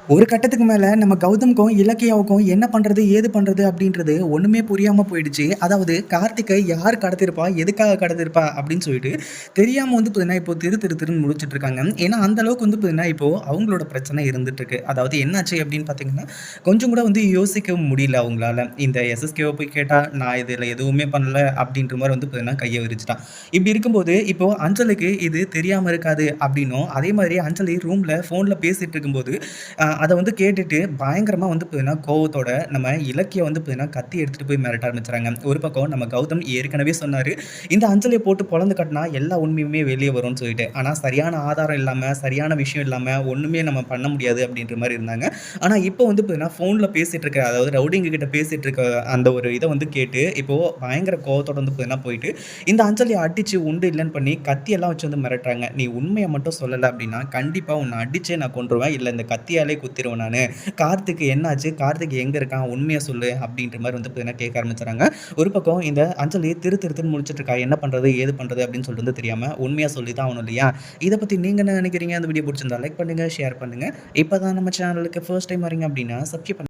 ஒரு கட்டத்துக்கு மேல நம்ம கௌதம்க்கும், இலக்கியாவுக்கும் என்ன பண்றது, ஏது பண்றது அப்படின்றது ஒண்ணுமே புரியாம போயிடுச்சு. அதாவது கார்த்திக்கை யார் கடத்தியிருப்பா? எதுக்காக கடத்தியிருப்பா? அப்படின்னு சொல்லிட்டு தெரியாம வந்து பார்த்தீங்கன்னா, இப்போ திரு திரு திருன்னு முழிச்சுட்டு இருக்காங்க. ஏன்னா, அந்த அளவுக்கு வந்து பார்த்தீங்கன்னா, இப்போ அவங்களோட பிரச்சனை இருந்துட்டு இருக்கு. அதாவது என்னாச்சு அப்படின்னு பார்த்தீங்கன்னா, கொஞ்சம் கூட வந்து யோசிக்க முடியல அவங்களால. இந்த எஸ்எஸ்கேவ போய் கேட்டா, நான் இதுல எதுவுமே பண்ணல அப்படின்ற மாரி வந்து பார்த்தீங்கன்னா, கைய விரிச்சுட்டான். இப்படி இருக்கும்போது, இப்போ அஞ்சலிக்கு இது தெரியாம இருக்காது அப்படின்னும், அதே மாதிரி அஞ்சலி ரூம்ல ஃபோன்ல பேசிட்டு இருக்கும்போது அத வந்து கேட்டுட்டு பயங்கரமா வந்து பார்த்தீங்கன்னா, கோவத்தோட நம்ம இலக்கிய வந்து பார்த்தீங்கன்னா, கத்தி எடுத்துட்டு போய் மிரட்ட ஆரம்பிச்சுறாங்க. ஒரு பக்கம் நம்ம கௌதம் ஏற்கனவே சொன்னாரு, இந்த அஞ்சலிய போட்டு பொளந்து கட்டுனா எல்லா உண்மையுமே வெளிய வரும்னு சொல்லிட்டு. ஆனா சரியான ஆதாரம் இல்லாம, சரியான விஷயம் இல்லாம ஒண்ணுமே நம்ம பண்ண முடியாது அப்படின்ற மாரி இருந்தாங்க. ஆனா இப்போ வந்து பார்த்தீங்கன்னா, ஃபோன்ல பேசிட்டு இருக்க அதாவது ரவுடிங்க கிட்ட பேசிட்டு இருக்க அந்த ஒரு இத வந்து கேட்டு, இப்போ பயங்கர கோவத்தோட வந்து பார்த்தீங்கன்னா போயிட்டு, இந்த அஞ்சலிய அடிச்சு உண்டு இல்லன்னு பண்ணி கத்தியெல்லாம் வச்சு வந்து மிரட்டுறாங்க. "நீ உண்மைய மட்டும் சொல்லல அப்படின்னா, கண்டிப்பா உன்ன அடிச்சே நான் கொன்றுவேன். இல்ல இந்த கத்தியாலே குத்திருவேன் நானு. கார்த்திக் என்னாச்சு? கார்த்திக் எங்க இருக்கான்? உண்மைய சொல்லு." அப்படின்ற மாரி வந்து பார்த்தீங்கன்னா கேட்க ஆரம்பிச்சுறாங்க. ஒரு பக்கம் இந்த அஞ்சலி திரு திருன்னு முழிச்சுட்டு இருக்கா. என்ன பண்றது? ஏது பண்றது? அப்படின்னு சொல்லிட்டு வந்து தெரியாம உண்மையா சொல்லி தான் ஆகணும் இல்லையா? இத பத்தி நீங்க என்ன நினைக்கிறீங்க? அந்த வீடியோ புடிச்சிருந்தா லைக் பண்ணுங்க, ஷேர் பண்ணுங்க. இப்ப தான் நம்ம சேனலுக்கு ஃபர்ஸ்ட் டைம் வரீங்க அப்படின்னா சப்ஸ்கிரைப்